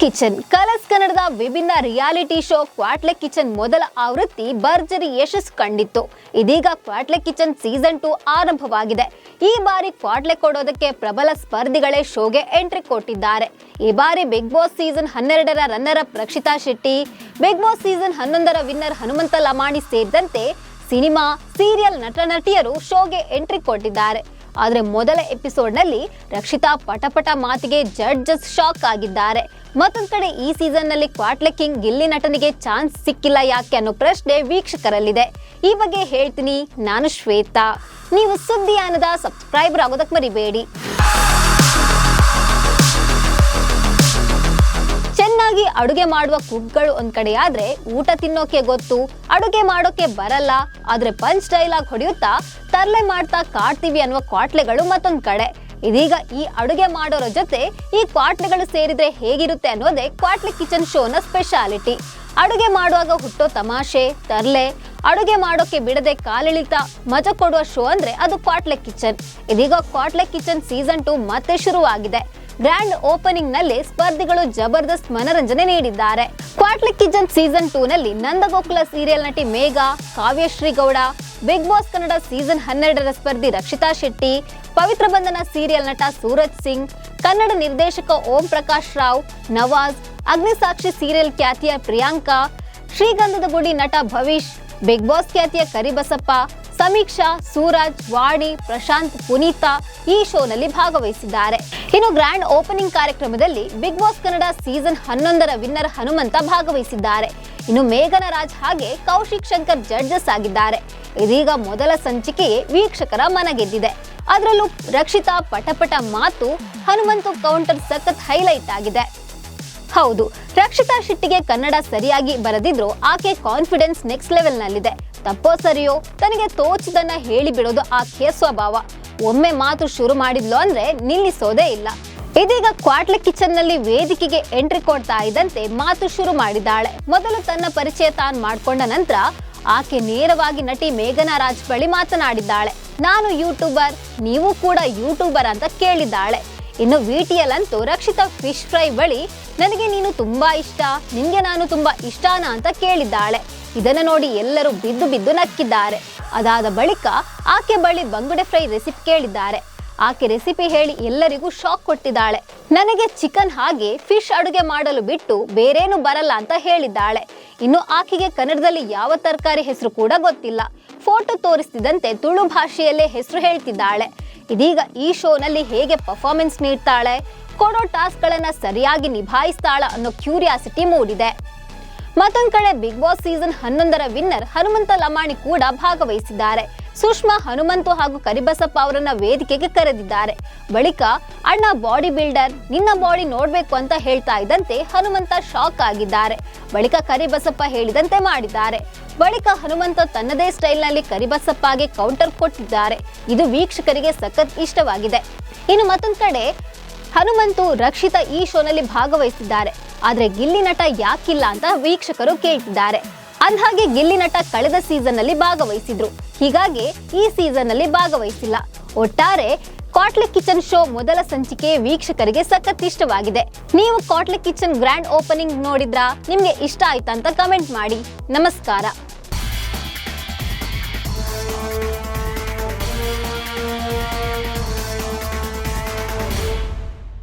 Kitchen colours ಕನ್ನಡದ ವಿಭಿನ್ನ reality show ಕ್ವಾಟ್ಲೆ kitchen ಮೊದಲ ಆವೃತ್ತಿ ಭರ್ಜರಿ ಯಶಸ್ಸು ಕಂಡಿತ್ತು. ಇದೀಗ ಕ್ವಾಟ್ಲೆ ಕಿಚನ್ ಸೀಸನ್ 2 ಆರಂಭವಾಗಿದೆ. ಈ ಬಾರಿ ಕ್ವಾಟ್ಲೆ ಕೊಡೋದಕ್ಕೆ ಪ್ರಬಲ ಸ್ಪರ್ಧಿಗಳೇ ಶೋಗೆ ಎಂಟ್ರಿ ಕೊಟ್ಟಿದ್ದಾರೆ. ಈ ಬಾರಿ ಬಿಗ್ ಬಾಸ್ ಸೀಸನ್ 12ರ runner up Rakshita Shetty, Big Boss season 11ರ ವಿನ್ನರ್ ಹನುಮಂತ ಲಮಾಣಿ ಸೇರಿದಂತೆ ಸಿನಿಮಾ, ಸೀರಿಯಲ್ ನಟ ನಟಿಯರು ಶೋಗೆ ಎಂಟ್ರಿ ಕೊಟ್ಟಿದ್ದಾರೆ. ಆದರೆ ಮೊದಲ ಎಪಿಸೋಡ್ನಲ್ಲಿ ರಕ್ಷಿತಾ ಪಟಪಟ ಮಾತಿಗೆ ಜಡ್ಜಸ್ ಶಾಕ್ ಆಗಿದ್ದಾರೆ. ಮತ್ತೊಂದು ಕಡೆ ಈ ಸೀಸನ್ ನಲ್ಲಿ ಕ್ವಾಟ್ಲೆ ಕಿಂಗ್ ಗಿಲ್ಲಿ ನಟನಿಗೆ ಚಾನ್ಸ್ ಸಿಕ್ಕಿಲ್ಲ ಯಾಕೆ ಅನ್ನೋ ಪ್ರಶ್ನೆ ವೀಕ್ಷಕರಲ್ಲಿದೆ. ಈ ಬಗ್ಗೆ ಹೇಳ್ತೀನಿ. ನಾನು ಶ್ವೇತಾ. ನೀವು ಸುದ್ದಿಯಾನದ ಸಬ್ಸ್ಕ್ರೈಬರ್ ಆಗೋದಕ್ಕೆ ಮರಿಬೇಡಿ. ಚೆನ್ನಾಗಿ ಅಡುಗೆ ಮಾಡುವ ಕುಕ್ಗಳು ಒಂದ್ ಕಡೆ ಆದ್ರೆ ಊಟ ತಿನ್ನೋಕೆ ಗೊತ್ತು, ಅಡುಗೆ ಮಾಡೋಕೆ ಬರಲ್ಲ, ಆದ್ರೆ ಪಂಚ್ ಡೈಲಾಗ್ ಹೊಡೆಯುತ್ತಾ ತರ್ಲೆ ಮಾಡ್ತಾ ಕಾಡ್ತೀವಿ ಅನ್ನುವ ಕ್ವಾಟ್ಲೆಗಳು ಮತ್ತೊಂದ್ ಕಡೆ. ಇದೀಗ ಈ ಅಡುಗೆ ಮಾಡೋರ ಜೊತೆ ಈ ಕ್ವಾಟ್ಲೆಗಳು ಸೇರಿದ್ರೆ ಹೇಗಿರುತ್ತೆ ಅನ್ನೋದೇ ಕ್ವಾಟ್ಲೆ ಕಿಚನ್ ಶೋನ ಸ್ಪೆಷಾಲಿಟಿ. ಅಡುಗೆ ಮಾಡುವಾಗ ಹುಟ್ಟೋ ತಮಾಷೆ, ತರ್ಲೆ, ಅಡುಗೆ ಮಾಡೋಕೆ ಬಿಡದೆ ಕಾಲಿಳಿತ ಮಜಾ ಕೊಡುವ ಶೋ ಅಂದ್ರೆ ಅದು ಕ್ವಾಟ್ಲೆ ಕಿಚನ್. ಇದೀಗ ಕ್ವಾಟ್ಲೆ ಕಿಚನ್ ಸೀಸನ್ 2 ಮತ್ತೆ ಶುರುವಾಗಿದೆ. ಗ್ರ್ಯಾಂಡ್ ಓಪನಿಂಗ್ ನಲ್ಲಿ ಸ್ಪರ್ಧಿಗಳು ಜಬರ್ದಸ್ತ್ ಮನರಂಜನೆ ನೀಡಿದ್ದಾರೆ. ಕ್ವಾಟ್ಲೆ ಕಿಚನ್ ಸೀಸನ್ 2 ನಲ್ಲಿ ನಂದಗೋಕುಲ ಸೀರಿಯಲ್ ನಟಿ Megha, Kavyashree Gowda, Big Boss Kannada season 12ರ ಸ್ಪರ್ಧಿ ರಕ್ಷಿತಾ ಶೆಟ್ಟಿ, ಪವಿತ್ರ ಬಂಧನ ಸೀರಿಯಲ್ ನಟ ಸೂರಜ್ ಸಿಂಗ್, ಕನ್ನಡ ನಿರ್ದೇಶಕ ಓಂ ಪ್ರಕಾಶ್ ರಾವ್, ನವಾಜ್, ಅಗ್ನಿಸಾಕ್ಷಿ ಸೀರಿಯಲ್ ಖ್ಯಾತಿಯ ಪ್ರಿಯಾಂಕಾ, ಶ್ರೀಗಂಧದ ಗುಡಿ ನಟ ಭವಿಷ್, ಬಿಗ್ ಬಾಸ್ ಖ್ಯಾತಿಯ ಕರಿಬಸಪ್ಪ, ಸಮೀಕ್ಷಾ, ಸೂರಜ್, ವಾಣಿ, ಪ್ರಶಾಂತ್, ಪುನೀತಾ ಈ ಶೋನಲ್ಲಿ ಭಾಗವಹಿಸಿದ್ದಾರೆ. ಇನ್ನು ಗ್ರ್ಯಾಂಡ್ ಓಪನಿಂಗ್ ಕಾರ್ಯಕ್ರಮದಲ್ಲಿ ಬಿಗ್ ಬಾಸ್ ಕನ್ನಡ ಸೀಸನ್ 11ರ ವಿನ್ನರ್ ಹನುಮಂತ ಭಾಗವಹಿಸಿದ್ದಾರೆ. ಇನ್ನು ಮೇಘನ ರಾಜ್ ಹಾಗೆ ಕೌಶಿಕ್ ಶಂಕರ್ ಜಡ್ಜಸ್ ಆಗಿದ್ದಾರೆ. ಇದೀಗ ಮೊದಲ ಸಂಚಿಕೆಯೇ ವೀಕ್ಷಕರ ಮನಗೆದ್ದಿದೆ. ಅದರಲ್ಲೂ ರಕ್ಷಿತಾ ಪಟಪಟ ಮಾತು, ಹನುಮಂತು ಕೌಂಟರ್ ಸಖತ್ ಹೈಲೈಟ್ ಆಗಿದೆ. ಹೌದು, ರಕ್ಷಿತಾ ಶೆಟ್ಟಿಗೆ ಕನ್ನಡ ಸರಿಯಾಗಿ ಬರದಿದ್ರು ಆಕೆ ಕಾನ್ಫಿಡೆನ್ಸ್ ನೆಕ್ಸ್ಟ್ ಲೆವೆಲ್ ನಲ್ಲಿದೆ. ತಪ್ಪೋ ಸರಿಯೋ ತನಗೆ ತೋಚಿದನ್ನ ಹೇಳಿ ಬಿಡೋದು ಆಕೆಯ ಸ್ವಭಾವ. ಒಮ್ಮೆ ಮಾತು ಶುರು ಮಾಡಿದ್ಲು ಅಂದ್ರೆ ನಿಲ್ಲಿಸೋದೇ ಇಲ್ಲ. ಇದೀಗ ಕ್ವಾಟ್ಲೆ ಕಿಚನ್ ನಲ್ಲಿ ವೇದಿಕೆಗೆ ಎಂಟ್ರಿ ಕೊಡ್ತಾ ಇದ್ದಂತೆ ಮಾತು ಶುರು ಮಾಡಿದ್ದಾಳೆ. ಮೊದಲು ತನ್ನ ಪರಿಚಯ ತಾನು ಮಾಡಿಕೊಂಡ ನಂತರ ಆಕೆ ನೇರವಾಗಿ ನಟಿ ಮೇಘನಾ ರಾಜ್ ಬಳಿ ಮಾತನಾಡಿದ್ದಾಳೆ. ನಾನು ಯೂಟ್ಯೂಬರ್, ನೀವು ಕೂಡ ಯೂಟ್ಯೂಬರ್ ಅಂತ ಕೇಳಿದ್ದಾಳೆ. ಇನ್ನು ವಿಟಿಎಲ್ ಅಂತೂ ರಕ್ಷಿತಾ ಫಿಶ್ ಫ್ರೈ ಬಳಿ ನನಗೆ ನೀನು ತುಂಬಾ ಇಷ್ಟ, ನಿನ್ಗೆ ನಾನು ತುಂಬಾ ಇಷ್ಟನಾ ಅಂತ ಕೇಳಿದ್ದಾಳೆ. ಇದನ್ನು ನೋಡಿ ಎಲ್ಲರೂ ಬಿದ್ದು ಬಿದ್ದು ನಕ್ಕಿದ್ದಾರೆ. ಅದಾದ ಬಳಿಕ ಆಕೆ ಬಳಿ ಬಂಗುಡೆ ಫ್ರೈ ರೆಸಿಪಿ ಕೇಳಿದ್ದಾರೆ. ಆಕೆ ರೆಸಿಪಿ ಹೇಳಿ ಎಲ್ಲರಿಗೂ ಶಾಕ್ ಕೊಟ್ಟಿದ್ದಾಳೆ. ನನಗೆ ಚಿಕನ್ ಹಾಗೆ ಫಿಶ್ ಅಡುಗೆ ಮಾಡಲು ಬಿಟ್ಟು ಬೇರೇನು ಬರಲ್ಲ ಅಂತ ಹೇಳಿದ್ದಾಳೆ. ಇನ್ನು ಆಕೆಗೆ ಕನ್ನಡದಲ್ಲಿ ಯಾವ ತರಕಾರಿ ಹೆಸರು ಕೂಡ ಗೊತ್ತಿಲ್ಲ. ಫೋಟೋ ತೋರಿಸ್ತಿದ್ದಂತೆ ತುಳು ಭಾಷೆಯಲ್ಲೇ ಹೆಸರು ಹೇಳ್ತಿದ್ದಾಳೆ. ಇದೀಗ ಈ ಶೋನಲ್ಲಿ ಹೇಗೆ ಪರ್ಫಾರ್ಮೆನ್ಸ್ ನೀಡ್ತಾಳೆ, ಕೊಡೋ ಟಾಸ್ಕ್ ಗಳನ್ನ ಸರಿಯಾಗಿ ನಿಭಾಯಿಸ್ತಾಳ ಅನ್ನೋ ಕ್ಯೂರಿಯಾಸಿಟಿ ಮೂಡಿದೆ. ಮತ್ತೊಂದು ಕಡೆ ಬಿಗ್ ಬಾಸ್ ಸೀಸನ್ 11ರ ವಿನ್ನರ್ ಹನುಮಂತ ಲಮಾಣಿ ಕೂಡ ಭಾಗವಹಿಸಿದ್ದಾರೆ. ಸುಷ್ಮಾ, ಹನುಮಂತು ಹಾಗೂ ಕರಿಬಸಪ್ಪ ಅವರನ್ನ ವೇದಿಕೆಗೆ ಕರೆದಿದ್ದಾರೆ. ಬಳಿಕ ಅಣ್ಣ ಬಾಡಿ ಬಿಲ್ಡರ್, ನಿನ್ನ ಬಾಡಿ ನೋಡ್ಬೇಕು ಅಂತ ಹೇಳ್ತಾ ಇದ್ದಂತೆ ಹನುಮಂತ ಶಾಕ್ ಆಗಿದ್ದಾರೆ. ಬಳಿಕ ಕರಿಬಸಪ್ಪ ಹೇಳಿದಂತೆ ಮಾಡಿದ್ದಾರೆ. ಬಳಿಕ ಹನುಮಂತ ತನ್ನದೇ ಸ್ಟೈಲ್ ನಲ್ಲಿ ಕರಿಬಸಪ್ಪಗೆ ಕೌಂಟರ್ ಕೊಟ್ಟಿದ್ದಾರೆ. ಇದು ವೀಕ್ಷಕರಿಗೆ ಸಖತ್ ಇಷ್ಟವಾಗಿದೆ. ಇನ್ನು ಮತ್ತೊಂದು ಕಡೆ ಹನುಮಂತು, ರಕ್ಷಿತಾ ಈ ಶೋನಲ್ಲಿ ಭಾಗವಹಿಸಿದ್ದಾರೆ. ಆದ್ರೆ ಗಿಲ್ಲಿ ನಟ ಯಾಕಿಲ್ಲ ಅಂತ ವೀಕ್ಷಕರು ಕೇಳ್ತಿದ್ದಾರೆ. ಅಂದ್ಹಾಗೆ ಗಿಲ್ಲಿ ನಟ ಕಳೆದ ಸೀಸನ್ ನಲ್ಲಿ ಭಾಗವಹಿಸಿದ್ರು, ಹೀಗಾಗಿ ಈ ಸೀಸನ್ ನಲ್ಲಿ ಭಾಗವಹಿಸಿಲ್ಲ. ಒಟ್ಟಾರೆ ಕ್ವಾಟ್ಲೆ ಕಿಚನ್ ಶೋ ಮೊದಲ ಸಂಚಿಕೆ ವೀಕ್ಷಕರಿಗೆ ಸಖತ್ ಇಷ್ಟವಾಗಿದೆ. ನೀವು ಕ್ವಾಟ್ಲೆ ಕಿಚನ್ ಗ್ರ್ಯಾಂಡ್ ಓಪನಿಂಗ್ ನೋಡಿದ್ರಾ? ನಿಮ್ಗೆ ಇಷ್ಟ ಆಯ್ತಾ ಅಂತ ಕಮೆಂಟ್ ಮಾಡಿ. ನಮಸ್ಕಾರ.